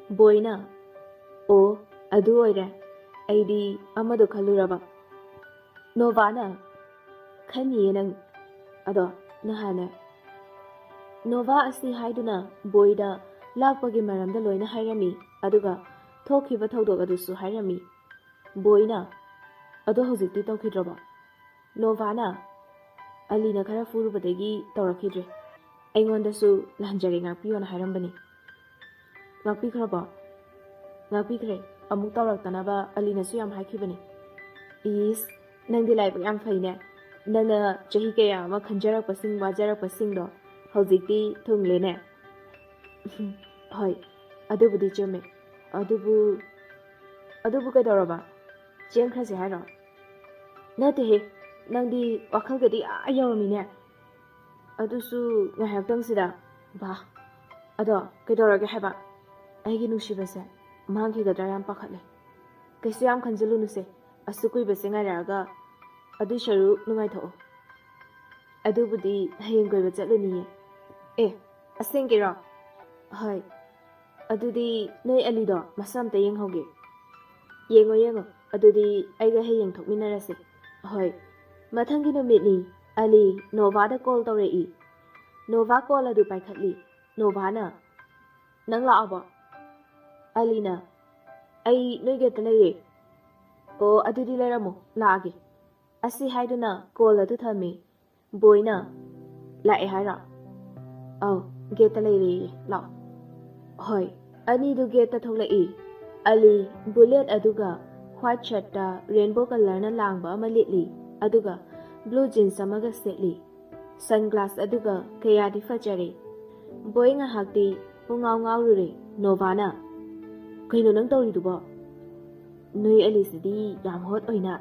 ꯕꯣꯏꯅ ꯑꯣ ꯑꯗꯨ ꯑꯣꯏꯔꯦ ꯑꯩꯗꯤ ꯑꯃꯗꯣ ꯈꯜꯂꯨꯔꯕ ꯅꯣꯚꯥꯅ ꯈꯟꯅꯤꯌꯦ ꯅꯪ ꯑꯗꯣ ꯅꯍꯥꯟꯅꯦ ꯅꯣꯚꯥ ꯑꯁꯤ ꯍꯥꯏꯗꯨꯅ ꯕꯣꯏꯗ ꯂꯥꯛꯄꯒꯤ ꯃꯔꯝꯗ ꯂꯣꯏꯅ ꯍꯥꯏꯔꯝꯃꯤ ꯑꯗꯨꯒ ꯊꯣꯛꯈꯤꯕ ꯊꯧꯗꯣꯛ ꯑꯗꯨꯁꯨ ꯍꯥꯏꯔꯝꯃꯤ ꯕꯣꯏꯅ ꯑꯗꯣ ꯍꯧꯖꯤꯛꯇꯤ ꯇꯧꯈꯤꯗ꯭ꯔꯕꯣ ꯅꯣꯚꯥꯅ ꯑꯂꯤꯅ ꯈꯔ ꯐꯨꯔꯨꯕꯗꯒꯤ ꯇꯧꯔꯛꯈꯤꯗ꯭ꯔꯦ ꯑꯩꯉꯣꯟꯗꯁꯨ ꯂꯥꯟꯖꯔꯦ ꯉꯥꯛꯄꯤꯌꯣꯅ ꯍꯥꯏꯔꯝꯕꯅꯤ ꯉꯥꯛꯄꯤꯈ꯭ꯔꯕꯣ ꯉꯥꯛꯄꯤꯈ꯭ꯔꯦ ꯑꯃꯨꯛ ꯇꯧꯔꯛꯇꯅꯕ ꯑꯂꯤꯅꯁꯨ ꯌꯥꯝ ꯍꯥꯏꯈꯤꯕꯅꯤ ꯏꯁ ꯅꯪꯗꯤ ꯂꯥꯏꯕꯛ ꯌꯥꯝ ꯐꯩꯅꯦ ꯅꯪꯅ ꯆꯍꯤ ꯀꯌꯥ ꯑꯃ ꯈꯟꯖꯔꯛꯄꯁꯤꯡ ꯋꯥꯖꯔꯛꯄꯁꯤꯡꯗꯣ ꯍꯧꯖꯤꯛꯇꯤ ꯊꯨꯡꯂꯦꯅꯦ ꯍꯣꯏ ꯑꯗꯨꯕꯨꯗꯤ ꯆꯨꯝꯃꯦ ꯑꯗꯨꯕꯨ ꯀꯩꯗꯧꯔꯕ ꯆꯦꯟꯈ꯭ꯔꯁꯦ ꯍꯥꯏꯔꯣ ꯅꯠꯇꯦꯍꯦ ꯅꯪꯗꯤ ꯋꯥꯈꯜꯒꯗꯤ ꯑꯥ ꯌꯧꯔꯝꯃꯤꯅꯦ ꯑꯗꯨꯁꯨ ꯉꯥꯏꯍꯥꯛꯇꯪꯁꯤꯗ ꯕꯥ ꯑꯗꯣ ꯀꯩꯗꯧꯔꯒꯦ ꯍꯥꯏꯕ ꯑꯩꯒꯤ ꯅꯨꯡꯁꯤꯕꯁꯦ ꯃꯥꯡꯈꯤꯒꯗ꯭ꯔꯥ ꯌꯥꯝ ꯄꯥꯈꯠꯂꯦ ꯀꯩꯁꯨ ꯌꯥꯝ ꯈꯟꯖꯤꯜꯂꯨꯅꯨꯁꯦ ꯑꯁꯨꯛ ꯀꯨꯏꯕꯁꯦ ꯉꯥꯏꯔꯛꯑꯒ ꯑꯗꯨꯏ ꯁꯔꯨꯛ ꯅꯨꯡꯉꯥꯏꯊꯣꯛꯑꯣ ꯑꯗꯨꯕꯨꯗꯤ ꯍꯌꯦꯡ ꯀꯣꯏꯕ ꯆꯠꯂꯨꯅꯤꯌꯦ ꯑꯦ ꯑꯁꯦꯡꯀꯤꯔꯣ ꯍꯣꯏ ꯑꯗꯨꯗꯤ ꯅꯣꯏ ꯑꯂꯤꯗꯣ ꯃꯁꯥ ꯑꯝꯇ ꯌꯦꯡꯍꯧꯒꯦ ꯌꯦꯡꯉꯣ ꯑꯗꯨꯗꯤ ꯑꯩꯒ ꯍꯌꯦꯡ ꯊꯣꯛꯃꯤꯟꯅꯔꯁꯦ ꯍꯣꯏ ꯃꯊꯪꯒꯤ ꯅꯨꯃꯤꯠꯅꯤ ꯑꯂꯤ ꯅꯣꯚꯥꯗ ꯀꯣꯜ ꯇꯧꯔꯛꯏ ꯅꯣꯚꯥ ꯀꯣꯜ ꯑꯗꯨ ꯄꯥꯏꯈꯠꯂꯤ ꯅꯣꯚꯥꯅ ꯅꯪ ꯂꯥꯛꯑꯕꯣ ꯑꯂꯤꯅ ꯑꯩ ꯅꯣꯏ ꯒꯦꯠꯇ ꯂꯩꯌꯦ ꯑꯣ ꯑꯗꯨꯗꯤ ꯂꯩꯔꯝꯃꯣ ꯂꯥꯛꯑꯒꯦ ꯑꯁꯤ ꯍꯥꯏꯗꯨꯅ ꯀꯣꯜ ꯑꯗꯨ ꯊꯝꯃꯤ ꯕꯣꯏꯅ ꯂꯥꯛꯑꯦ ꯍꯥꯏꯔꯣ ꯑꯧ ꯒꯦꯠꯇ ꯂꯩꯔꯦꯌꯦ ꯂꯥꯛꯑꯣ ꯍꯣꯏ ꯑꯅꯤꯗꯨ ꯒꯦꯠꯇ ꯊꯣꯛꯂꯛꯏ ꯑꯂꯤ ꯕꯨꯂꯦꯠ ꯑꯗꯨꯒ ꯋꯥꯏꯠ ꯁꯔꯠꯇ ꯔꯦꯟꯕꯣ ꯀꯂꯔꯅ ꯂꯥꯡꯕ ꯑꯃ ꯂꯤꯠꯂꯤ ꯑꯗꯨꯒ ꯕ꯭ꯂꯨ ꯖꯤꯟꯁ ꯑꯃꯒ ꯁꯦꯠꯂꯤ ꯁꯟꯒ꯭ꯂꯥꯁ ꯑꯗꯨꯒ ꯀꯌꯥꯗꯤ ꯐꯖꯔꯦ ꯕꯣꯏ ꯉꯥꯏꯍꯥꯛꯇꯤ ꯄꯨꯡꯉꯥꯎ ꯉꯥꯎꯔꯨꯔꯦ ꯅꯣꯚꯥꯅ ꯀꯩꯅꯣ ꯅꯪ ꯇꯧꯔꯤꯗꯨꯕꯣ ꯅꯣꯏ ꯑꯂꯤꯁꯤꯗꯤ ꯌꯥꯝ ꯍꯣꯠ ꯑꯣꯏꯅ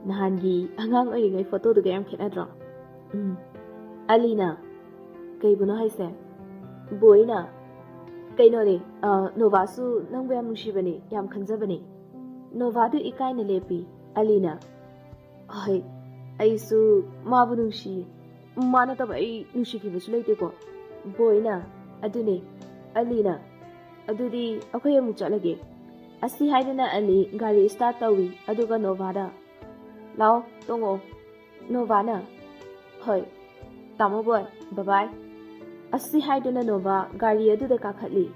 ꯅꯍꯥꯟꯒꯤ ꯑꯉꯥꯡ ꯑꯣꯏꯔꯤꯉꯩ ꯐꯣꯇꯣꯗꯨꯒ ꯌꯥꯝ ꯈꯦꯠꯅꯗ꯭ꯔꯣ ꯑꯂꯤꯅ ꯀꯩꯕꯨꯅꯣ ꯍꯥꯏꯁꯦ ꯕꯣꯏꯅ ꯀꯩꯅꯣꯅꯦ ꯅꯣꯚꯥꯁꯨ ꯅꯪꯕꯨ ꯌꯥꯝ ꯅꯨꯡꯁꯤꯕꯅꯦ ꯌꯥꯝ ꯈꯟꯖꯕꯅꯦ ꯅꯣꯚꯥꯗꯨ ꯏꯀꯥꯏꯅ ꯂꯦꯞꯄꯤ ꯑꯂꯤꯅ ꯍꯣꯏ ꯑꯩꯁꯨ ꯃꯥꯕꯨ ꯅꯨꯡꯁꯤꯌꯦ ꯃꯥ ꯅꯠꯇꯕ ꯑꯩ ꯅꯨꯡꯁꯤꯈꯤꯕꯁꯨ ꯂꯩꯇꯦꯀꯣ ꯕꯣꯏꯅ ꯑꯗꯨꯅꯦ ꯑꯂꯤꯅ ꯑꯗꯨꯗꯤ ꯑꯩꯈꯣꯏ ꯑꯃꯨꯛ ꯆꯠꯂꯒꯦ ꯑꯁꯤ ꯍꯥꯏꯗꯨꯅ ꯑꯂꯤ ꯒꯥꯔꯤ ꯁ꯭ꯇꯥꯔꯠ ꯇꯧꯏ ꯑꯗꯨꯒ ꯅꯣꯚꯥꯗ ꯂꯥꯎ ꯇꯣꯡꯉꯛꯑꯣ ꯅꯣꯚꯥꯅ ꯍꯣꯏ ꯇꯥꯃꯣ ꯕꯣꯏ ꯕꯕꯥꯏ ꯑꯁꯤ ꯍꯥꯏꯗꯨꯅ ꯅꯣꯚꯥ ꯒꯥꯔꯤ ꯑꯗꯨꯗ ꯀꯥꯈꯠꯂꯤ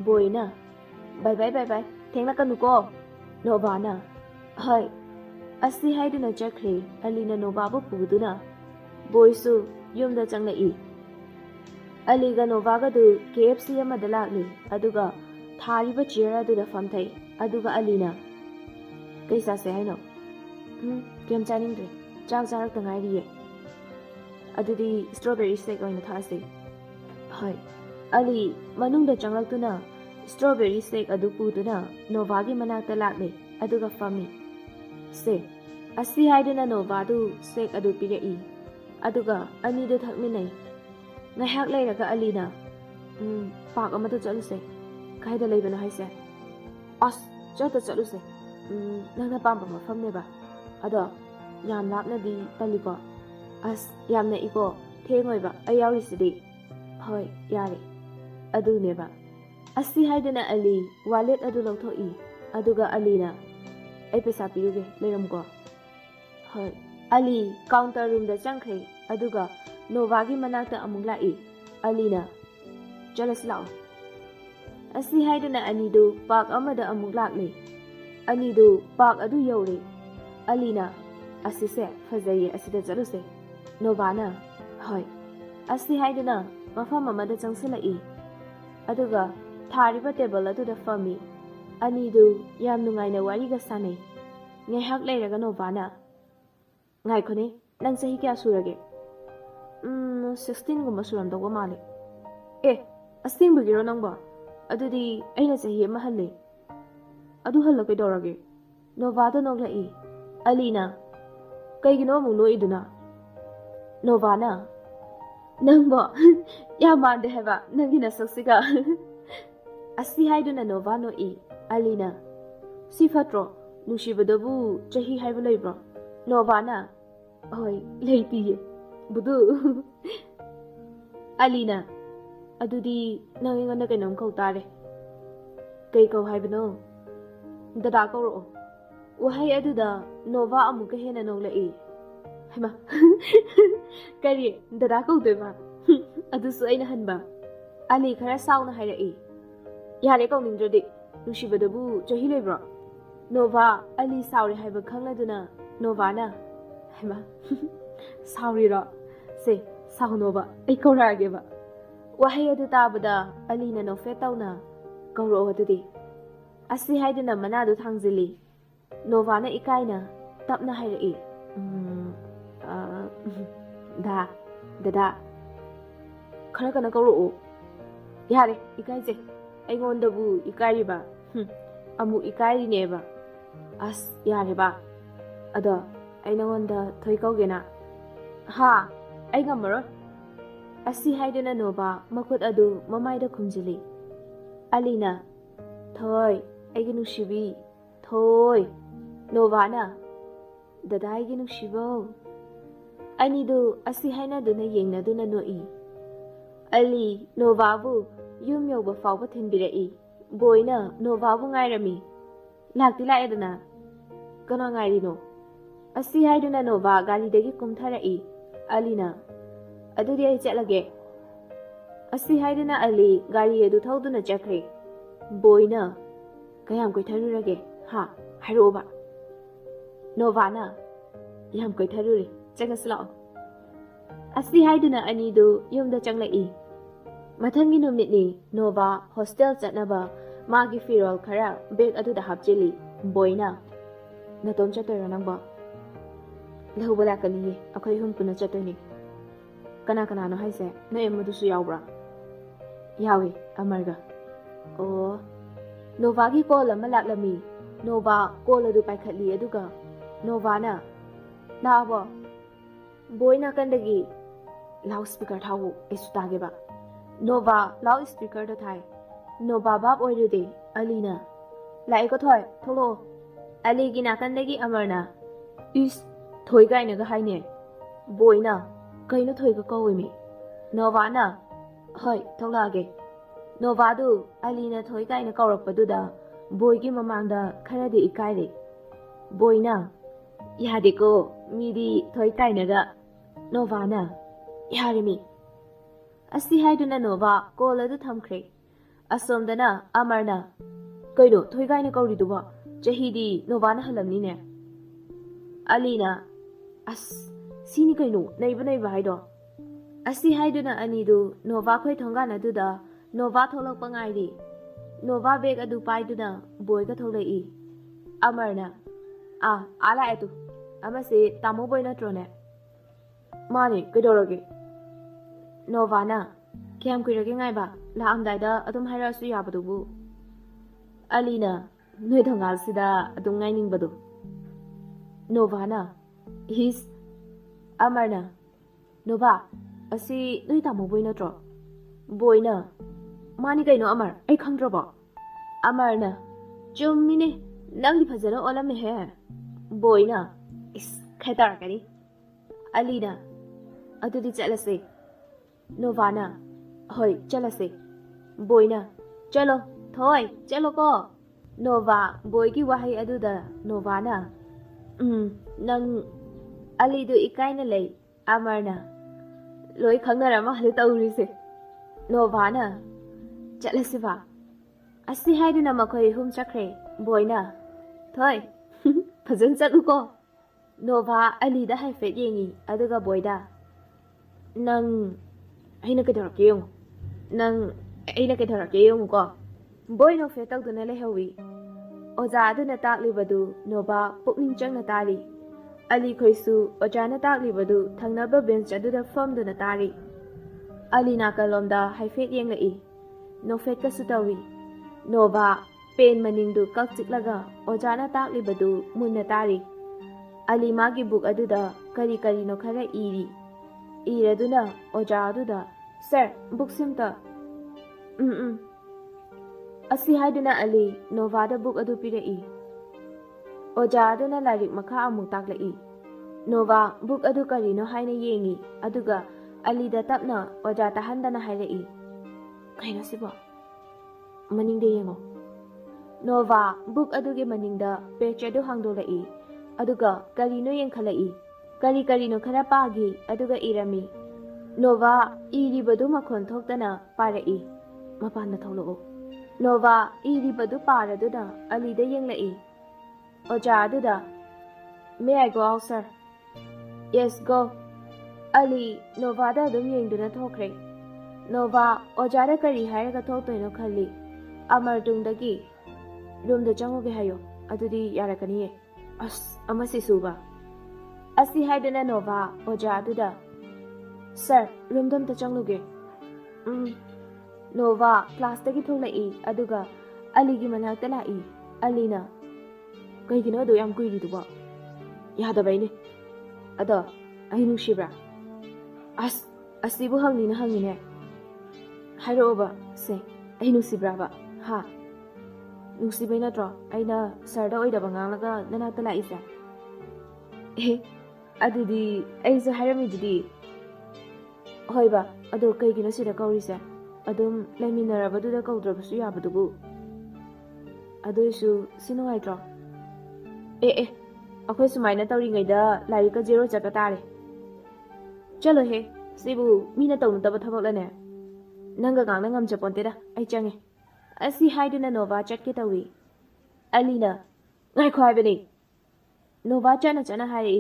ꯕꯣꯏꯅ ꯕꯥꯏ ꯕꯥꯏ ꯊꯦꯡꯂꯛꯀꯅꯨꯀꯣ ꯅꯣꯚꯥꯅ ꯍꯣꯏ ꯑꯁꯤ ꯍꯥꯏꯗꯨꯅ ꯆꯠꯈ꯭ꯔꯦ ꯑꯂꯤꯅ ꯅꯣꯚꯥꯕꯨ ꯄꯨꯗꯨꯅ ꯕꯣꯏꯁꯨ ꯌꯨꯝꯗ ꯆꯪꯂꯛꯏ ꯑꯂꯤꯒ ꯅꯣꯚꯥꯒꯗꯨ KFC ꯑꯃꯗ ꯂꯥꯛꯂꯤ ꯑꯗꯨꯒ ꯊꯥꯔꯤꯕ ꯆꯤꯌꯔ ꯑꯗꯨꯗ ꯐꯝꯊꯩ ꯑꯗꯨꯒ ꯑꯂꯤꯅ ꯀꯩ ꯆꯥꯁꯦ ꯍꯥꯏꯅꯣ ꯀꯩꯝ ꯆꯥꯅꯤꯡꯗ꯭ꯔꯦ ꯆꯥꯛ ꯆꯥꯔꯛꯇ ꯉꯥꯏꯔꯤꯌꯦ ꯑꯗꯨꯗꯤ ꯁ꯭ꯇ꯭ꯔꯣꯕꯦꯔꯤ ꯁꯦꯛ ꯑꯣꯏꯅ ꯊꯛꯑꯁꯦ ꯍꯣꯏ ꯑꯂꯤ ꯃꯅꯨꯡꯗ ꯆꯪꯂꯛꯇꯨꯅ ꯁ꯭ꯇ꯭ꯔꯣꯕꯦꯔꯤ ꯁꯦꯛ ꯑꯗꯨ ꯄꯨꯗꯨꯅ ꯅꯣꯚꯥꯒꯤ ꯃꯅꯥꯛꯇ ꯂꯥꯛꯂꯦ ꯑꯗꯨꯒ ꯐꯝꯃꯤ ꯁꯦ ꯑꯁꯤ ꯍꯥꯏꯗꯨꯅ ꯅꯣꯚꯥꯗꯨ ꯁꯦꯛ ꯑꯗꯨ ꯄꯤꯔꯛꯏ ꯑꯗꯨꯒ ꯑꯅꯤꯗꯨ ꯊꯛꯃꯤꯟꯅꯩ ꯉꯥꯏꯍꯥꯛ ꯂꯩꯔꯒ ꯑꯂꯤꯅ ꯄꯥꯔꯛ ꯑꯃꯗ ꯆꯠꯂꯨꯁꯦ ꯀꯥꯏꯗ ꯂꯩꯕꯅꯣ ꯍꯥꯏꯁꯦ ꯑꯁ ꯆꯠꯂꯨꯁꯦ ꯅꯪꯅ ꯄꯥꯝꯕ ꯃꯐꯝꯅꯦꯕ ꯑꯗꯣ ꯌꯥꯝ ꯂꯥꯞꯅꯗꯤ ꯇꯜꯂꯤꯀꯣ ꯑꯁ ꯌꯥꯝ ꯅꯛꯏꯀꯣ ꯊꯦꯡꯉꯣꯏꯕ ꯑꯩ ꯌꯥꯎꯔꯤꯁꯤꯗꯤ ꯍꯣꯏ ꯌꯥꯔꯦ ꯑꯗꯨꯅꯦꯕ ꯑꯁꯤ ꯍꯥꯏꯗꯨꯅ ꯑꯂꯤ ꯋꯥꯂꯦꯠ ꯑꯗꯨ ꯂꯧꯊꯣꯛꯏ ꯑꯗꯨꯒ ꯑꯂꯤꯅ ꯑꯩ ꯄꯩꯁꯥ ꯄꯤꯔꯨꯒꯦ ꯂꯩꯔꯝꯀꯣ ꯍꯣꯏ ꯑꯂꯤ ꯀꯥꯎꯟꯇꯔ ꯔꯨꯝꯗ ꯆꯪꯈ꯭ꯔꯦ ꯑꯗꯨꯒ ꯅꯣꯚꯥꯒꯤ ꯃꯅꯥꯛꯇ ꯑꯃꯨꯛ ꯂꯥꯛꯏ ꯑꯂꯤꯅ ꯆꯠꯂꯁꯤ ꯂꯥꯛꯑꯣ ꯑꯁꯤ ꯍꯥꯏꯗꯨꯅ ꯑꯅꯤꯗꯨ ꯄꯥꯔꯛ ꯑꯃꯗ ꯑꯃꯨꯛ ꯂꯥꯛꯂꯦ ꯑꯅꯤꯗꯨ ꯄꯥꯔꯛ ꯑꯗꯨ ꯌꯧꯔꯦ ꯑꯂꯤꯅ ꯑꯁꯤꯁꯦ ꯐꯖꯩꯌꯦ ꯑꯁꯤꯗ ꯆꯠꯂꯨꯁꯦ ꯅꯣꯚꯥꯅ ꯍꯣꯏ ꯑꯁꯤ ꯍꯥꯏꯗꯨꯅ ꯃꯐꯝ ꯑꯃꯗ ꯆꯪꯁꯤꯜꯂꯛꯏ ꯑꯗꯨꯒ ꯊꯥꯔꯤꯕ ꯇꯦꯕꯜ ꯑꯗꯨꯗ ꯐꯝꯃꯤ ꯑꯅꯤꯗꯨ ꯌꯥꯝ ꯅꯨꯡꯉꯥꯏꯅ ꯋꯥꯔꯤꯒ ꯁꯥꯟꯅꯩ ꯉꯥꯏꯍꯥꯛ ꯂꯩꯔꯒ ꯅꯣꯚꯥꯅ ꯉꯥꯏꯈꯣꯅꯦ ꯅꯪ ꯆꯍꯤ ꯀꯌా ꯁꯨꯔꯒꯦ 16 ꯁꯨꯔꯝꯗꯧꯕ ꯃꯥꯜꯂꯦ ꯑꯦ ꯑꯁꯦꯡꯕꯒꯤꯔꯣ ꯅꯪꯕꯣ ꯑꯗꯨꯗꯤ ꯑꯩꯅ ꯆꯍꯤ ꯑꯃ ꯍꯜꯂꯦ ꯑꯗꯨ ꯍꯜꯂ ꯀꯩꯗꯧꯔꯒꯦ ꯅꯣꯚꯥꯗ ꯅꯣꯛꯂꯛꯏ ꯑꯂꯤꯅ ꯀꯩꯒꯤꯅꯣ ꯑꯃꯨꯛ ꯅꯣꯛꯏꯗꯨꯅ ꯅꯣꯚꯥꯅ ꯅꯪꯕꯣ ꯌꯥꯝ ꯃꯥꯟꯗꯦ ꯍꯥꯏꯕ ꯅꯪꯒꯤ ꯅꯁꯛꯁꯤꯒ ꯑꯁꯤ ꯍꯥꯏꯗꯨꯅ ꯅꯣꯚꯥ ꯅꯣꯛꯏ ꯑꯂꯤꯅ ꯁꯤ ꯐꯠꯇ꯭ꯔꯣ ꯅꯨꯡꯁꯤꯕꯗꯕꯨ ꯆꯍꯤ ꯍꯥꯏꯕ ꯂꯩꯕ꯭ꯔꯣ ꯅꯣꯚꯥꯅ ꯍꯣꯏ ꯂꯩꯇꯤꯌꯦ ꯕꯨꯗꯨ ꯑꯂꯤꯅ ꯑꯗꯨꯗꯤ ꯅꯪ ꯑꯩꯉꯣꯟꯗ ꯀꯩꯅꯣꯝ ꯀꯧ ꯇꯥꯔꯦ Kay kau haibano. Dada kau wahai aduda nova amuka hena nolai. Hema. Kari dada kau deba. Adusu aina hanba. Ali khara sauna hairai. Yare kau ningdradi. Nushibadabu chahi lebra. Nova Ali sauri haiba khangladuna Nova na. Hema. Sauri ra. Se sau Nova. Ai kau rage ba. Wahai adu tabada Ali na no fetauna. Kau ro adudi. Asi haiduna manadu thangzili. Nova na ikaina tapna hairai. Dada. Khara kana kau ro. Yare ikai je. Aingondabu ikari ba. Amu ikari neba. As yare ba. Ada ai nangonda thoi kaugena. Ha, ai ngamaro. Asi haiduna Nova makut adu mamaida khumjili. Alina, thoi, aigi nushibi. Thoi, Nova na. Dada aigi nushibo. Anidu asi haina duna yengna duna noi. Ali Nova bu yum yoba fawba thinbirai. Boyna Nova bu ngairami. Lakti laedana. Kana ngairino. Asi haiduna Nova galidagi kumtharai. Alina. Adudi ai chatlage. Asi haiduna Ali gari edu thauduna chakre. Boyna kayam koi tharurage. Ha, hairoba. Nova na. Yam koi tharuri. Changaslao. Asi haiduna anidu yumda changlai. Mathangi numnitni Nova hostel chatnaba magi firol khara bag aduda hapchili. Boyna. Natom chatoy nangba. Lahubala kaniye akhoi hum puna chatoyni. Kana no haise na emudusu yawbra. Yawi amarga. Oh. Nova gi call ama laklami. Nova call adu paikhatli aduga. Nova na. Naabo. Boyna kandagi loudspeaker thawu esutage ba. Nova loudspeaker da thai. Nova bab oirude Alina. Lai ko thoi tholo. Ali gi nakandagi amarna. Is thoi gai na ga haine. Boyna kaino thoi ga kawimi. Nova na. Hoi tholage. Nova du Alina thoi gai na kawrakpaduda boy gi mamangda kharadi ikaire. Boyna yade ko midi thoi gai na ga. Nova na. Yarimi. Asi haiduna Nova kola du thamkhre. Asomdana Amarna. Kaino thoi gai na kawriduba. Chahidi Nova na halamni ne. Alina. As sini kaino naiba haido. Asi haiduna anidu Nova khoi thongana duda Nova tholok pangairi. Nova bag adu paiduna boy ka tholai. Amarna. Ala etu. Amase tamo boy na trone. Mani kedoroge. Nova na. Kiam kuirage ngai ba. La amdaida adum haira su yabadubu. Alina. Noi thongal sida adum ngai ningbadu. Nova na. His Amarna. Nova. Asi noi tamo boy na tro. Boy na. Mani kaino Amar. Ai khangdroba. Amarna. Chummine. Nangdi phajana olamne he. Boy na. Is khaitar kani. Alina. Adudi chalase. Novana. Hoi chalase. Boyna. Chalo. Thoi. Chalo ko. Nova. Boy ki wahai aduda. Novana. Nang alidu ikaina lay. Amarna. Loi khangnarama halu tawrise. Novana. Chalase ba. Asi haiduna makhoi hum chakre. Boyna. Thoi. Phajan chatu ko. Nova alida haifet yengi aduga boyda. Nang aina kedorake yung. Nang aina kedorake yung ko. Boy no fe tawduna lehawi. Oja aduna taklibadu Nova pukning changna tari. Ali khoisu oja na taklibadu thangnaba bench aduda famduna tari. Ali nakalomda haifet yengai. No fet kasutawi. Nova pen maningdu kakchiklaga oja na taklibadu munna tari. Ali magi book aduda kari no khara iri. Iraduna oja aduda. Sir, book simta. Asi haiduna Ali Nova da book adu pirai. Oja aduna larik makha amu taklai. Nova book adu kari no haina yengi. Aduga Ali da tapna oja tahandana hairai. Kaino sibo. Maningde yengo. Nova book adugi maningda page adu hangdolai aduga karino yengkhalai karino khara pagi aduga irami Nova iribadu makhon thoktana parai mapanna tholo Nova iribadu paraduna alida yenglai oja aduda May I go out sir Yes go Ali Nova da dum yengduna thokre Nova oja da kari hairaga thoktoino khalli Amar dungdagi room da changoge hayo adudi yarakaniye amasi suba asi haidana Nova oja aduda Sir room dam ta changluge Nova class tagi tholai aduga Ali gi manakta lai Alina kaigino do yam kuiri duba yada baine ada ai nushibra asibu hangni na hangine hairo ba se ai nusibra ba ha nusibai natro aina sarda oida bangalaga nanakta lai sa adudi ai za harami didi hoiba ado kaigino sida kaurisa adum laiminarabadu da kaudrabasu yabadubu adoisu sinuaitro akhoi sumaina tawringaida larika zero chaka tare chalo he sibu mina tawnu taba thabaklane nanga gangna ngamcha ponteda ai change asi haiduna Nova chatke tawi Alina ngai khwai bani Nova chana hai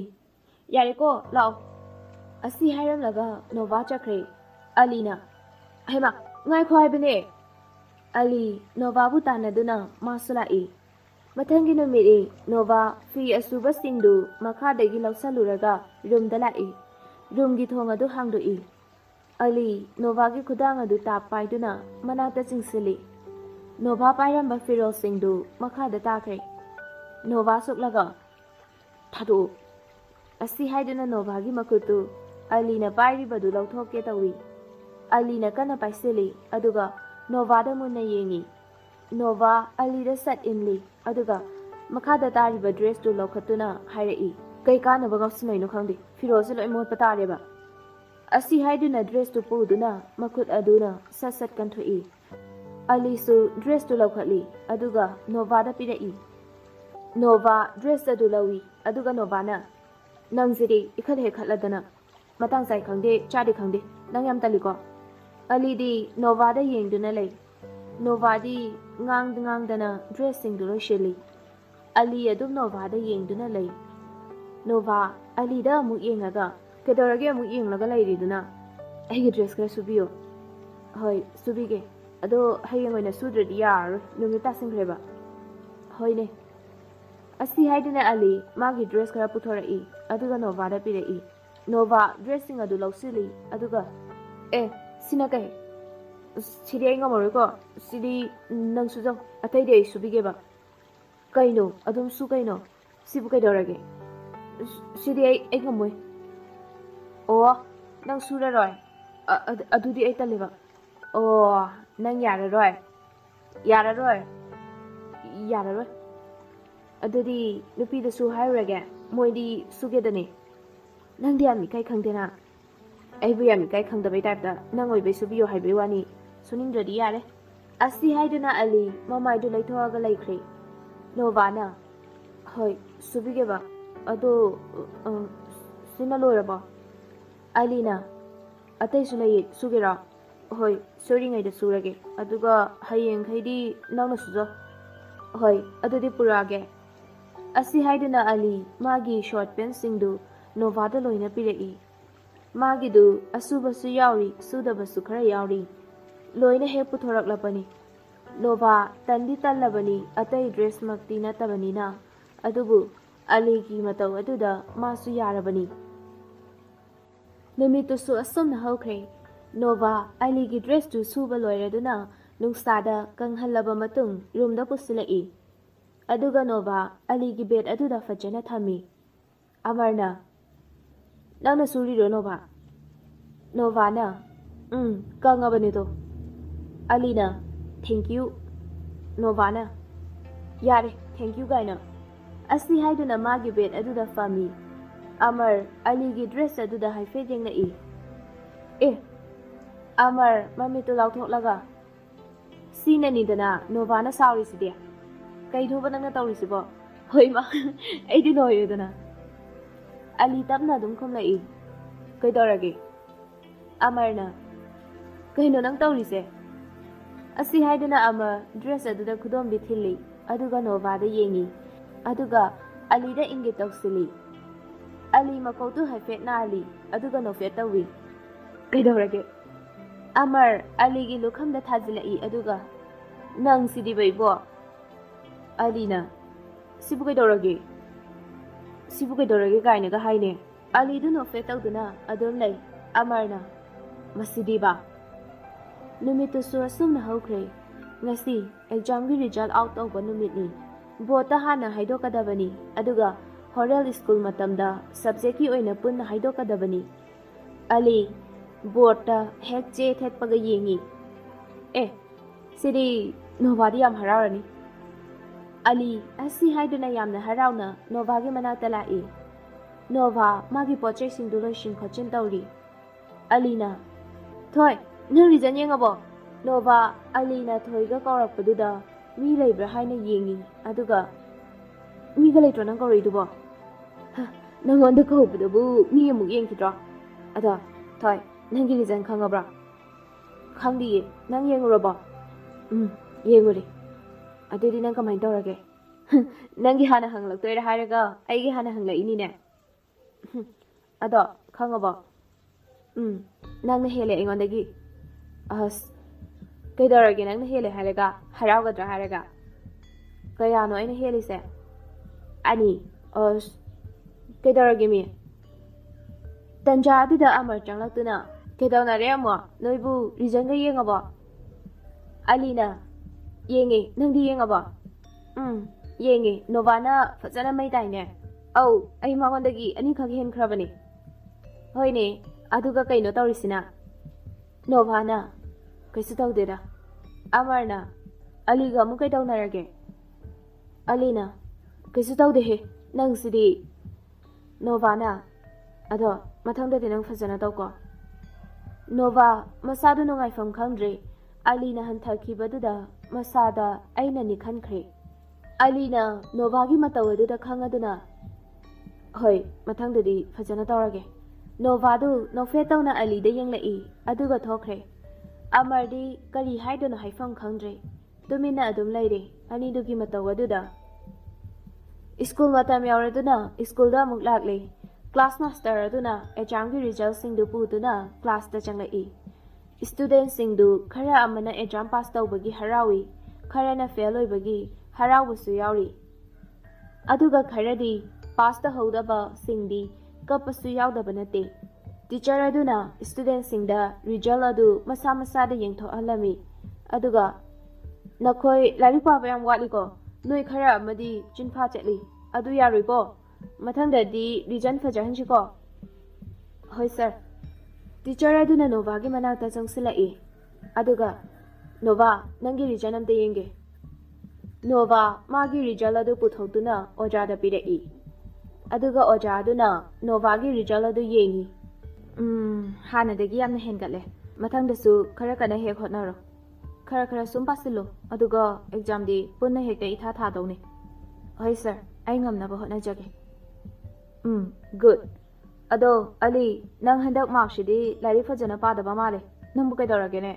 yare ko lao asi hairam laga Nova chakre Alina hema ngai khwai bani Ali Nova bu tanaduna masulai Mathangi numiri Nova fi asuba singdu makhadagi lausaluraga room da lai room gi thong adu hangdoi Ali Nova gi khudang adu tap paiduna manata chingsili Nova pairamba firol singdu makhada takre Nova suklaga thadu asi haiduna Nova gi makutu Ali na pairi badu lauthok ke tawi Ali na kana paisili aduga Nova da munna yengi Nova Ali da sat inli aduga makhada tariba dress tu lokhatuna hairai kai kana ba gausinai no khangdi firose loi mot patare ba asi haiduna dress tu puduna makhut aduna sat kan thui Ali su dress tu lokhatli aduga Nova da pirai Nova dress tu lawi aduga Nova na nangziri ikhal he khatladana matang sai khangde chadi khangde nang yam tali ko Ali di Nova da yengduna lei Nova di ngang dana dressing du sheli Ali adum Nova da yengduna lei Nova Ali da mu yengaga kedorage mu yenglaga leiriduna ai dress kra subiyo hoi subige ado hayeng oina sudradi yar numita singreba hoine asi haiduna Ali magi dress kra puthorai aduga Nova da pirei Nova dressing adu lausili aduga sinakai Sidi ay ngamoroy ko, sidi nang sujaw, atay di ay subige ba? Kaino, adum su kaino, sibu kay dorage. Sidi ay ngamoy. Oo, nang sura roy, adu di ay taliba. Oo, nang yara roy. Yara roy. Adu di, nupi da su hayrage, moy di suge da ni. Nang di ami kay kang dina. Ay bu yami kay kang dabay type da, nang oy bay subiyo hay bay wani. Suning dadi yare asi haiduna Ali mamai du laithoaga laikre Nova hoi subige ba ado sina loraba Alina atai sulai sugera hoi sori ngai da surage aduga hayeng khaidi nangna sujo hoi adudi purage asi haiduna Ali magi short pen singdu Nova da loina pirei magi du asuba su yauri sudaba su khara yauri Loina he puthorak lapani Nova tandi tallabani atai dress makti natabani na adubu Ali ki mataw aduda masu yarabani Namitu su asum na hawkre Nova Ali ki dress tu suba loiraduna nungsada kanghallaba matung room da pusilai aduga Nova Ali ki bed aduda fajana thami Amarna Nangna suri ro Nova na kangabani to Alina, thank you. Novana, yare, thank you gaina. Asi haiduna magi bed aduda fami. Amar Ali gi dress aduda haife jengna Amar mami to lauthok laga. Sina ni dana Novana sauri sidia. ꯀꯩꯅꯣꯕ ꯅꯪꯅ ꯇꯧꯔꯤꯁꯤꯕꯣ? ꯍꯣꯏ ꯃꯥ, ꯑꯩꯗꯤ ꯂꯣꯏꯔꯦꯗꯅ꯫ ꯑꯂꯤ ꯇꯞꯅ ꯑꯗꯨꯝ ꯈꯨꯝꯂꯛꯏ꯫ ꯀꯩꯗꯧꯔꯒꯦ? ꯑꯃꯔꯅ, ꯀꯩꯅꯣ ꯅꯪ ꯇꯧꯔꯤꯁꯦ? ꯑꯁꯤ ꯍꯥꯏꯗꯨꯅ ꯑꯃꯔ ꯗ꯭ꯔꯦꯁ ꯑꯗꯨꯗ ꯈꯨꯗꯣꯝꯕꯤ ꯊꯤꯜꯂꯤ, ꯑꯗꯨꯒ ꯅꯣꯚꯥꯗ ꯌꯦꯡꯉꯤ, ꯑꯗꯨꯒ ꯑꯂꯤꯗ ꯏꯪꯒꯤꯠ ꯇꯧꯁꯤꯜꯂꯤ꯫ ꯑꯂꯤ ꯃꯀꯣꯛꯇꯨ ꯍꯥꯏꯐꯦꯠ ꯅꯥꯜꯂꯤ, ꯑꯗꯨꯒ ꯅꯣꯛꯐꯦꯠ ꯇꯧꯏ꯫ ꯀꯩꯗꯧꯔꯒꯦ? ꯑꯃꯔ ꯑꯂꯤꯒꯤ ꯂꯨꯈꯝꯗ ꯊꯥꯖꯤꯜꯂꯛꯏ, ꯑꯗꯨꯒ ꯅꯪ ꯁꯤꯗꯤꯕ ꯏꯕꯣ? ꯑꯂꯤꯅ, ꯁꯤꯕꯨ ꯀꯩꯗꯧꯔꯒꯦ? ꯁꯤꯕꯨ ꯀꯩꯗꯧꯔꯒꯦ ꯀꯥꯏꯅꯒ ꯍꯥꯏꯅꯦ꯫ ꯑꯂꯤꯗꯨ ꯅꯣꯛꯐꯦꯠ ꯇꯧꯗꯨꯅ ꯑꯗꯨꯝ ꯂꯩ꯫ ꯑꯃꯔꯅ, ꯃꯁꯤꯗꯤꯕ? ꯅꯨꯃꯤꯠꯇꯨꯁꯨ ꯑꯁꯨꯝꯅ ꯍꯧꯈ꯭ꯔꯦ꯫ ꯉꯁꯤ ꯑꯦꯛꯖꯥꯝꯒꯤ ꯔꯤꯖꯜꯠ ꯑꯥꯎꯠ ꯇꯧꯕ ꯅꯨꯃꯤꯠꯅꯤ꯫ ꯕꯣꯔꯗꯇ ꯍꯥꯟꯅ ꯍꯥꯏꯗꯣꯛꯀꯗꯕꯅꯤ, ꯑꯗꯨꯒ ꯍꯣꯔꯦꯜ ꯁ꯭ꯀꯨꯜ ꯃꯇꯝꯗ ꯁꯕꯖꯦꯛꯀꯤ ꯑꯣꯏꯅ ꯄꯨꯟꯅ ꯍꯥꯏꯗꯣꯛꯀꯗꯕꯅꯤ꯫ ꯑꯂꯤ ꯕꯣꯔꯗꯇ ꯍꯦꯛ ꯆꯦ ꯊꯦꯠꯄꯒ ꯌꯦꯡꯉꯤ꯫ ꯁꯤꯗꯤ ꯅꯣꯚꯥꯗꯤ ꯌꯥꯝ ꯍꯔꯥꯎꯔꯅꯤ꯫ ꯑꯂꯤ ꯑꯁꯤ ꯍꯥꯏꯗꯨꯅ ꯌꯥꯝꯅ ꯍꯔꯥꯎꯅ ꯅꯣꯚꯥꯒꯤ ꯃꯅꯥꯛꯇ ꯂꯥꯛꯏ꯫ ꯅꯣꯚꯥ ꯃꯥꯒꯤ ꯄꯣꯠꯆꯩꯁꯤꯡꯗꯨ ꯂꯣꯏꯁꯤꯟ ꯈꯣꯠꯆꯤꯟ ꯇꯧꯔꯤ꯫ ꯑꯂꯤꯅ, ꯊꯣꯏ, ꯅꯪ ꯔꯤꯖꯟ ꯌꯦꯡꯉꯕꯣ? ꯅꯣꯚꯥ ꯑꯂꯤꯅ ꯊꯣꯏꯒ ꯀꯧꯔꯛꯄꯗꯨꯗ ꯃꯤ ꯂꯩꯕ꯭ꯔꯥ ꯍꯥꯏꯅ ꯌꯦꯡꯉꯤ, ꯑꯗꯨꯒ ꯃꯤꯒ ꯂꯩꯇ꯭ꯔꯣ ꯅꯪ ꯀꯧꯔꯛꯏꯗꯨꯕꯣ? ꯅꯪꯉꯣꯟꯗ ꯀꯧꯕꯗꯨꯕꯨ ꯃꯤ ꯑꯃꯨꯛ ꯌꯦꯡꯈꯤꯗ꯭ꯔꯣ? ꯑꯗꯣ ꯊꯣꯏ, ꯅꯪꯒꯤ ꯔꯤꯖꯟ ꯈꯪꯉꯕ꯭ꯔꯥ? ꯈꯪꯗꯤꯌꯦ, ꯅꯪ ꯌꯦꯡꯉꯨꯔꯕꯣ? ꯌꯦꯡꯉꯨꯔꯦ꯫ ꯑꯗꯨꯗꯤ ꯅꯪ ꯀꯃꯥꯏꯅ ꯇꯧꯔꯒꯦ? ꯅꯪꯒꯤ ꯍꯥꯟꯅ ꯍꯪꯂꯛꯇꯣꯏꯔꯥ ꯍꯥꯏꯔꯒ ꯑꯩꯒꯤ ꯍꯥꯟꯅ ꯍꯪꯂꯛꯏꯅꯤꯅꯦ꯫ ꯑꯗꯣ ꯈꯪꯉꯕꯣ? ꯅꯪꯅ ꯍꯦꯜꯂꯦ ꯑꯩꯉꯣꯟꯗꯒꯤ꯫ ꯑꯁ, ꯀꯩꯗꯧꯔꯒꯦ ꯅꯪꯅ ꯍꯦꯜꯂꯦ ꯍꯥꯏꯔꯒ? ꯍꯔꯥꯎꯒꯗ꯭ꯔꯥ ꯍꯥꯏꯔꯒ? ꯀꯌꯥꯅꯣ ꯑꯩꯅ ꯍꯦꯜꯂꯤꯁꯦ? 2. ꯑꯁ, ꯀꯩꯗꯧꯔꯒꯦ ꯃꯤ? ꯇꯟꯖꯥ ꯑꯗꯨꯗ ꯑꯃꯔ ꯆꯪꯂꯛꯇꯨꯅ, ꯀꯩꯗꯧꯅꯔꯦ ꯑꯃꯨꯛ? ꯅꯣꯏꯕꯨ ꯔꯤꯖꯟꯒ ꯌꯦꯡꯉꯕꯣ? ꯑꯂꯤꯅ, ꯌꯦꯡꯉꯦ, ꯅꯪꯗꯤ ꯌꯦꯡꯉꯕꯣ? ꯌꯦꯡꯉꯦ, ꯅꯣꯚꯥꯅ ꯐꯖꯅ ꯃꯩ ꯇꯥꯏꯅꯦ꯫ ꯑꯧ, ꯑꯩ ꯃꯉꯣꯟꯗꯒꯤ 2ꯈꯛ ꯍꯦꯟꯈ꯭ꯔꯕꯅꯦ꯫ ꯍꯣꯏꯅꯦ, ꯑꯗꯨꯒ ꯀꯩꯅꯣ ꯇꯧꯔꯤꯁꯤꯅ? ꯅꯣꯚꯥꯅ, ꯀꯩꯁꯨ ꯇꯧꯗꯦꯗ꯫ ꯑꯃꯔꯅ, ꯑꯂꯤꯒ ꯑꯃꯨꯛ ꯀꯩꯗꯧꯅꯔꯒꯦ? ꯑꯂꯤꯅ, ꯀꯩꯁꯨ ꯇꯧꯗꯦꯍꯦ, ꯅꯪꯁꯤꯗꯤ꯫ ꯅꯣꯚꯥꯅ, ꯑꯗꯣ ꯃꯊꯪꯗꯗꯤ ꯅꯪ ꯐꯖꯅ ꯇꯧꯀꯣ꯫ ꯅꯣꯚꯥ ꯃꯁꯥꯗꯨ ꯅꯨꯡꯉꯥꯏꯐꯝ ꯈꯪꯗ꯭ꯔꯦ꯫ ꯑꯂꯤꯅ ꯍꯟꯊꯈꯤꯕꯗꯨꯗ ꯃꯁꯥꯗ ꯑꯩꯅꯅꯤ ꯈꯟꯈ꯭ꯔꯦ꯫ ꯑꯂꯤꯅ ꯅꯣꯚꯥꯒꯤ ꯃꯇꯧ ꯑꯗꯨꯗ ꯈꯪꯉꯗꯨꯅ, ꯍꯣꯏ, ꯃꯊꯪꯗꯗꯤ ꯐꯖꯅ ꯇꯧꯔꯒꯦ꯫ ꯅꯣꯚꯥꯗꯨ ꯅꯣꯛꯐꯦꯠ ꯇꯧꯅ ꯑꯂꯤꯗ ꯌꯦꯡꯂꯛꯏ, ꯑꯗꯨꯒ ꯊꯣꯛꯈ꯭ꯔꯦ꯫ ꯑꯃꯔꯗꯤ ꯀꯔꯤ ꯍꯥꯏꯗꯣꯏꯅꯣ ꯍꯥꯏꯐꯝ ꯈꯪꯗ꯭ꯔꯦ꯫ ꯇꯨꯃꯤꯟꯅ ꯑꯗꯨꯝ ꯂꯩꯔꯦ ꯑꯅꯤꯗꯨꯒꯤ ꯃꯇꯧ ꯑꯗꯨꯗ꯫ ꯁ꯭ꯀꯨꯜ ꯃꯇꯝ ꯌꯧꯔꯗꯨꯅ ꯁ꯭ꯀꯨꯜꯗ ꯑꯃꯨꯛ ꯂꯥꯛꯂꯦ꯫ ꯀ꯭ꯂꯥꯁ ꯃꯥꯁꯇꯔ ꯑꯗꯨꯅ ꯑꯦꯛꯖꯥꯝꯒꯤ ꯔꯤꯖꯜꯠꯁꯤꯡꯗꯨ ꯄꯨꯗꯨꯅ ꯀ꯭ꯂꯥꯁꯇ ꯆꯪꯂꯛꯏ꯫ ꯁ꯭ꯇꯨꯗꯦꯟꯠꯁꯤꯡꯗꯨ ꯈꯔ ꯑꯃꯅ ꯑꯦꯛꯖꯥꯝ ꯄꯥꯁ ꯇꯧꯕꯒꯤ ꯍꯔꯥꯎꯏ, ꯈꯔꯅ ꯐꯦꯜ ꯑꯣꯏꯕꯒꯤ ꯍꯔꯥꯎꯕꯁꯨ ꯌꯥꯎꯔꯤ, ꯑꯗꯨꯒ ꯈꯔꯗꯤ ꯄꯥꯁ ꯇꯧꯍꯧꯗꯕꯁꯤꯡꯗꯤ ꯀꯞꯄꯁꯨ ꯌꯥꯎꯗꯕ ꯅꯠꯇꯦ꯫ ꯇꯤꯆꯔ ꯑꯗꯨꯅ ꯁ꯭ꯇꯨꯗꯦꯟꯠꯁꯤꯡꯗ ꯔꯤꯖꯜꯠ ꯑꯗꯨ ꯃꯁꯥ ꯃꯁꯥꯗ ꯌꯦꯡꯊꯣꯛꯍꯜꯂꯝꯃꯤ, ꯑꯗꯨꯒ ꯅꯈꯣꯏ ꯂꯥꯏꯔꯤꯛ ꯄꯥꯕ ꯌꯥꯝ ꯋꯥꯠꯂꯤꯀꯣ, ꯅꯣꯏ ꯈꯔ ꯑꯃꯗꯤ ꯆꯤꯟꯐꯥ ꯆꯠꯂꯤ, ꯑꯗꯨ ꯌꯥꯔꯣꯏꯀꯣ, ꯃꯊꯪꯗꯗꯤ ꯔꯤꯖꯜꯠ ꯐꯖꯍꯟꯁꯤꯀꯣ꯫ ꯍꯣꯏ ꯁꯔ꯫ ꯇꯤꯆꯔ ꯑꯗꯨꯅ ꯅꯣꯚꯥꯒꯤ ꯃꯅꯥꯛꯇ ꯆꯪꯁꯤꯜꯂꯛꯏ, ꯑꯗꯨꯒ ꯅꯣꯚꯥ, ꯅꯪꯒꯤ ꯔꯤꯖꯜꯠ ꯑꯝꯇ ꯌꯦꯡꯒꯦ꯫ ꯅꯣꯚꯥ ꯃꯥꯒꯤ ꯔꯤꯖꯜꯠ ꯑꯗꯨ ꯄꯨꯊꯣꯛꯇꯨꯅ ꯑꯣꯖꯥꯗ ꯄꯤꯔꯛꯏ, ꯑꯗꯨꯒ ꯑꯣꯖꯥ ꯑꯗꯨꯅ ꯅꯣꯚꯥꯒꯤ ꯔꯤꯖꯜꯠ ꯑꯗꯨ ꯌꯦꯡꯉꯤ꯫ ꯍꯥꯟꯅꯗꯒꯤ ꯌꯥꯝꯅ ꯍꯦꯟꯒꯠꯂꯦ, ꯃꯊꯪꯗꯁꯨ ꯈꯔ ꯀꯟꯅ ꯍꯦꯛ ꯍꯣꯠꯅꯔꯣ, ꯈꯔ ꯈꯔ ꯁꯨꯝ ꯄꯥꯁꯤꯜꯂꯣ, ꯑꯗꯨꯒ ꯑꯦꯛꯖꯥꯝꯗꯤ ꯄꯨꯟꯅ ꯍꯦꯛꯇ ꯏꯊꯥ ꯊꯥꯗꯧꯅꯤ꯫ ꯍꯣꯏ ꯁꯔ, ꯑꯩ ꯉꯝꯅꯕ ꯍꯣꯠꯅꯖꯒꯦ꯫ ꯒꯨꯗ꯫ ꯑꯗꯣ ꯑꯂꯤ, ꯅꯪ ꯍꯟꯗꯛ ꯃꯥꯔꯛꯁꯤꯗꯤ ꯂꯥꯏꯔꯤꯛ ꯐꯖꯅ ꯄꯥꯗꯕ ꯃꯥꯜꯂꯦ, ꯅꯪꯕꯨ ꯀꯩꯗꯧꯔꯒꯦꯅꯦ?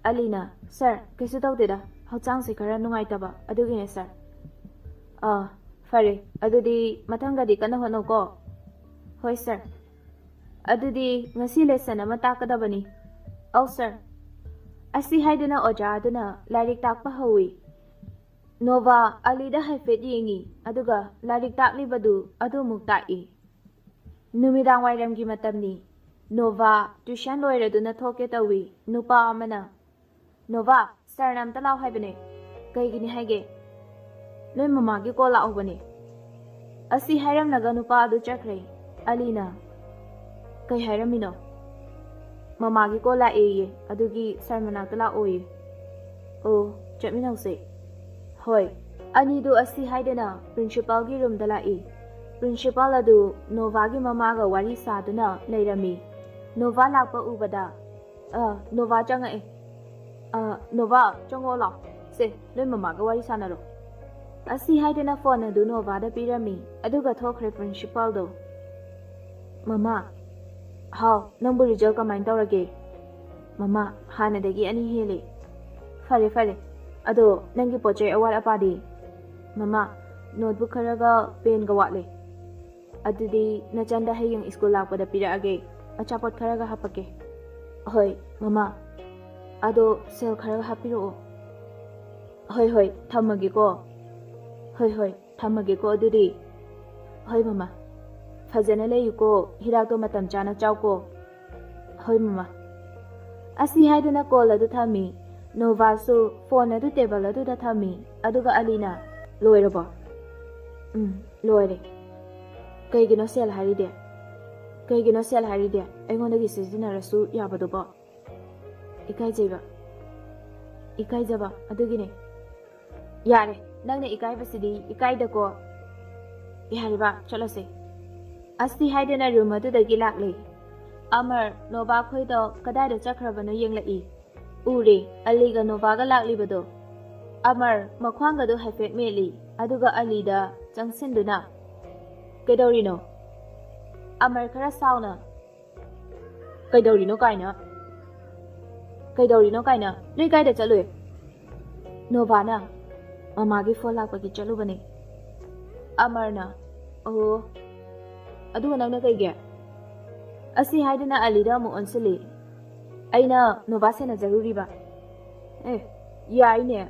ꯑꯂꯤꯅ, ꯁꯔ, ꯀꯩꯁꯨ ꯇꯧꯗꯦꯗ, ꯍꯛꯆꯥꯡꯁꯦ ꯈꯔ ꯅꯨꯡꯉꯥꯏꯇꯕ, ꯑꯗꯨꯒꯤꯅꯦ ꯁꯔ꯫ ꯐꯔꯦ, ꯑꯗꯨꯗꯤ ꯃꯊꯪꯒꯗꯤ ꯀꯟꯅ ꯍꯣꯠꯅꯧꯀꯣ꯫ ꯍꯣꯏ ꯁꯔ꯫ ꯑꯗꯨꯗꯤ ꯉꯁꯤ ꯂꯦꯁꯟ ꯑꯃ ꯇꯥꯛꯀꯗꯕꯅꯤ꯫ ꯑꯧ ꯁꯔ꯫ ꯑꯁꯤ ꯍꯥꯏꯗꯨꯅ ꯑꯣꯖꯥ ꯑꯗꯨꯅ ꯂꯥꯏꯔꯤꯛ ꯇꯥꯛꯄ ꯍꯧꯏ꯫ ꯅꯣꯚꯥ ꯑꯂꯤꯗ ꯍꯥꯏꯐꯦꯠ ꯌꯦꯡꯉꯤ, ꯑꯗꯨꯒ ꯂꯥꯏꯔꯤꯛ ꯇꯥꯛꯂꯤꯕꯗꯨ ꯑꯗꯨꯃꯨꯛ ꯇꯥꯛꯏ꯫ ꯅꯨꯃꯤꯗꯥꯡ ꯋꯥꯏꯔꯝꯒꯤ ꯃꯇꯝꯅꯤ꯫ ꯅꯣꯚꯥ ꯇ꯭ꯌꯨꯁꯟ ꯂꯣꯏꯔꯗꯨꯅ ꯊꯣꯛꯀꯦ ꯇꯧꯏ꯫ ꯅꯨꯄꯥ ꯑꯃꯅ, ꯅꯣꯚꯥ, ꯁꯔꯅ ꯑꯝꯇ ꯂꯥꯎ ꯍꯥꯏꯕꯅꯦ꯫ ꯀꯩꯒꯤꯅꯤ ꯍꯥꯏꯒꯦ? ꯅꯣꯏ ꯃꯃꯥꯒꯤ ꯀꯣꯜ ꯂꯥꯛꯍꯧꯕꯅꯦ꯫ ꯑꯁꯤ ꯍꯥꯏꯔꯝꯂꯒ ꯅꯨꯄꯥ ꯑꯗꯨ ꯆꯠꯈ꯭ꯔꯦ꯫ ꯑꯂꯤꯅ, ꯀꯩ ꯍꯥꯏꯔꯝꯃꯤꯅꯣ? ꯃꯃꯥꯒꯤ ꯀꯣꯜ ꯂꯥꯛꯑꯦꯌꯦ, ꯑꯗꯨꯒꯤ ꯁꯔ ꯃꯅꯥꯛꯇ ꯂꯥꯛꯑꯣꯌꯦ꯫ ꯑꯣ, ꯆꯠꯃꯤꯟꯅꯧꯁꯦ꯫ ꯍꯣꯏ꯫ ꯑꯅꯤꯗꯨ ꯑꯁꯤ ꯍꯥꯏꯗꯨꯅ ꯄ꯭ꯔꯤꯟꯁꯤꯄꯥꯜꯒꯤ ꯔꯨꯝꯗ ꯂꯥꯛꯏ꯫ ꯄ꯭ꯔꯤꯟꯁꯤꯄꯥꯜ ꯑꯗꯨ ꯅꯣꯚꯥꯒꯤ ꯃꯃꯥꯒ ꯋꯥꯔꯤ ꯁꯥꯗꯨꯅ ꯂꯩꯔꯝꯃꯤ꯫ ꯅꯣꯚꯥ ꯂꯥꯛꯄ ꯎꯕꯗ, ꯅꯣꯚꯥ ꯆꯪꯉꯛꯑꯦ꯫ ꯅꯣꯚꯥ, ꯆꯪꯉꯛꯑꯣ ꯂꯥꯎ, ꯁꯦ ꯅꯣꯏ ꯃꯃꯥꯒ ꯋꯥꯔꯤ ꯁꯥꯟꯅꯔꯣ꯫ ꯑꯁꯤ ꯍꯥꯏꯗꯨꯅ ꯐꯣꯟ ꯑꯗꯨ ꯅꯣꯚꯥꯗ ꯄꯤꯔꯝꯃꯤ ꯑꯗꯨꯒ ꯊꯣꯛꯈ꯭ꯔꯦ ꯄ꯭ꯔꯤꯟꯁꯤꯄꯥꯜꯗꯣ꯫ ꯃꯃꯥ, ꯍꯥꯎ, ꯅꯪꯕꯨ ꯔꯤꯖꯜ ꯀꯃꯥꯏꯅ ꯇꯧꯔꯒꯦ? ꯃꯃꯥ, ꯍꯥꯟꯅꯗꯒꯤ 2 ꯍꯦꯜꯂꯤ꯫ ꯐꯔꯦ ꯐꯔꯦ, ꯑꯗꯣ ꯅꯪꯒꯤ ꯄꯣꯠꯆꯩ ꯑꯋꯥꯠ ꯑꯄꯥꯗꯤ? ꯃꯃꯥ, ꯅꯣꯠꯕꯨꯛ ꯈꯔꯒ ꯄꯦꯟꯒ ꯋꯥꯠꯂꯦ꯫ ꯑꯗꯨꯗꯤ ꯅꯆꯟꯗ ꯍꯌꯦꯡ ꯁ꯭ꯀꯨꯜ ꯂꯥꯛꯄꯗ ꯄꯤꯔꯛꯑꯒꯦ, ꯑꯆꯥꯄꯣꯠ ꯈꯔꯒ ꯍꯥꯞꯄꯛꯀꯦ꯫ ꯍꯣꯏ ꯃꯃꯥ, ꯑꯗꯣ ꯁꯦꯜ ꯈꯔꯒ ꯍꯥꯞꯄꯤꯔꯛꯑꯣ꯫ ꯍꯣꯏ ꯍꯣꯏ, ꯊꯝꯃꯒꯦꯀꯣ꯫ ꯍꯣꯏ, ꯊꯝꯃꯒꯦꯀꯣ ꯑꯗꯨꯗꯤ꯫ ꯍꯣꯏ ꯃꯃꯥ, ꯐꯖꯅ ꯂꯩꯌꯨꯀꯣ, ꯍꯤꯗꯥꯛꯇꯣ ꯃꯇꯝ ꯆꯥꯅ ꯆꯥꯎꯀꯣ꯫ ꯍꯣꯏ ꯃꯃꯥ꯫ ꯑꯁꯤ ꯍꯥꯏꯗꯨꯅ ꯀꯣꯜ ꯑꯗꯨ ꯊꯝꯃꯤ꯫ ꯅꯣꯚꯥꯁꯨ ꯐꯣꯟ ꯑꯗꯨ ꯇꯦꯕꯜ ꯑꯗꯨꯗ ꯊꯝꯃꯤ ꯑꯗꯨꯒ ꯑꯂꯤꯅ, ꯂꯣꯏꯔꯕꯣ? ꯂꯣꯏꯔꯦ꯫ ꯀꯩꯒꯤꯅꯣ ꯁꯦꯜ ꯍꯥꯏꯔꯤꯗꯤ? ꯀꯩꯒꯤꯅꯣ ꯁꯦꯜ ꯍꯥꯏꯔꯤꯗꯤ? ꯑꯩꯉꯣꯟꯗꯒꯤ ꯁꯤꯖꯤꯟꯅꯔꯁꯨ ꯌꯥꯕꯗꯨꯕꯣ? ꯏꯀꯥꯏꯖꯕ ꯑꯗꯨꯒꯤꯅꯦ꯫ ꯌꯥꯔꯦ, ꯅꯪꯅ ꯏꯀꯥꯏꯕꯁꯤꯗꯤ ꯏꯀꯥꯏꯗꯀꯣ꯫ ꯌꯥꯔꯦꯕ, ꯆꯠꯂꯁꯦ꯫ ꯑꯁꯤ ꯍꯥꯏꯗꯨꯅ ꯔꯨꯝ ꯑꯗꯨꯗꯒꯤ ꯂꯥꯛꯂꯦ꯫ ꯑꯃꯔ ꯅꯣꯚꯥ ꯈꯣꯏꯗꯣ ꯀꯗꯥꯏꯗ ꯆꯠꯈ꯭ꯔꯕꯅꯣ ꯌꯦꯡꯂꯛꯏ꯫ ꯎꯔꯦ, ꯑꯂꯤꯒ ꯅꯣꯚꯥꯒ ꯂꯥꯛꯂꯤꯕꯗꯣ꯫ ꯑꯃꯔ ꯃꯈ꯭ꯋꯥꯡꯒꯗꯨ ꯍꯥꯏꯐꯦꯠ ꯃꯦꯠꯂꯤ ꯑꯗꯨꯒ ꯑꯂꯤꯗ ꯆꯪꯁꯤꯟꯗꯨꯅ, ꯀꯩꯗꯧꯔꯤꯅꯣ? ꯑꯃꯔ ꯈꯔ ꯁꯥꯎꯅ, ꯀꯩꯗꯧꯔꯤꯅꯣ ꯀꯥꯏꯅ? ꯅꯣꯏ ꯀꯥꯏꯗ ꯆꯠꯂꯨꯏ? ꯅꯣꯚꯥꯅ, ꯃꯃꯥꯒꯤ ꯐꯣꯟ ꯂꯥꯛꯄꯒꯤ ꯆꯠꯂꯨꯕꯅꯦ꯫ ꯑꯃꯔꯅ, ꯑꯣ, ꯑꯗꯨꯒ ꯅꯪꯅ ꯀꯩꯒꯤ? ꯑꯁꯤ ꯍꯥꯏꯗꯨꯅ ꯑꯂꯤꯗ ꯑꯃꯨꯛ ꯑꯣꯟꯁꯤꯜꯂꯤ꯫ ꯑꯩꯅ ꯅꯣꯚꯥ ꯁꯦꯟꯅꯖꯔꯨꯔꯤꯕ꯫ ꯌꯥꯏꯅꯦ꯫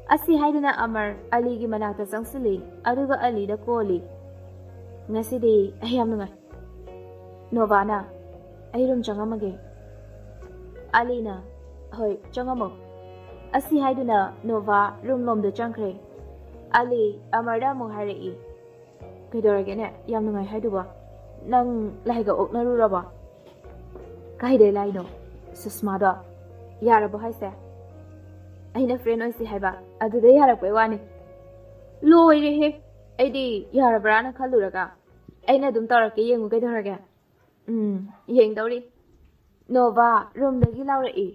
ꯑꯁꯤ ꯍꯥꯏꯗꯨꯅ ꯑꯃꯔ ꯑꯂꯤꯒꯤ ꯃꯅꯥꯛꯇ ꯆꯪꯁꯤꯜꯂꯤ ꯑꯗꯨꯒ ꯑꯂꯤꯗ ꯀꯣꯜꯂꯤ꯫ ꯉꯁꯤꯗꯤ ꯑꯩ ꯌꯥꯝ ꯅꯨꯡꯉꯥꯏ꯫ ꯅꯣꯚꯥꯅ, ꯑꯩ ꯔꯨꯝ ꯆꯪꯉꯝꯃꯒꯦ꯫ ꯑꯂꯤꯅ, ꯍꯣꯏ, ꯆꯪꯉꯝꯃꯣ꯫ ꯑꯁꯤ ꯍꯥꯏꯗꯨꯅ ꯅꯣꯚꯥ ꯔꯨꯝ ꯂꯣꯝꯗ ꯆꯪꯈ꯭ꯔꯦ꯫ ꯑꯂꯤ ꯑꯃꯔꯗ ꯑꯃꯨꯛ ꯍꯥꯏꯔꯛꯏ, ꯀꯩꯗꯧꯔꯒꯦꯅꯦ ꯌꯥꯝ ꯅꯨꯡꯉꯥꯏ ꯍꯥꯏꯗꯨꯕꯣ? ꯅꯪ ꯂꯥꯏꯒ ꯑꯣꯛꯅꯔꯨꯔꯕꯣ? ꯀꯥꯏꯗꯩ ꯂꯥꯏꯅꯣ? ꯁꯨꯁꯃꯥꯗꯣ? ꯌꯥꯔꯕꯣ ꯍꯥꯏꯁꯦ? ꯑꯩꯅ ꯐ꯭ꯔꯦꯟ ꯑꯣꯏꯁꯤ ꯍꯥꯏꯕ, ꯑꯗꯨꯗ ꯌꯥꯔꯛꯄꯩ ꯋꯥꯅꯤ꯫ ꯂꯣꯏꯔꯦꯍꯦ, ꯑꯩꯗꯤ ꯌꯥꯔꯕ꯭ꯔꯥꯅ ꯈꯜꯂꯨꯔꯒ꯫ ꯑꯩꯅ ꯑꯗꯨꯝ ꯇꯧꯔꯛꯀꯦ, ꯌꯦꯡꯉꯨ ꯀꯩꯗꯧꯔꯒꯦ? ꯌꯦꯡꯗꯧꯔꯤ꯫ ꯅꯣꯚꯥ ꯔꯨꯝꯗꯒꯤ ꯂꯥꯎꯔꯛꯏ꯫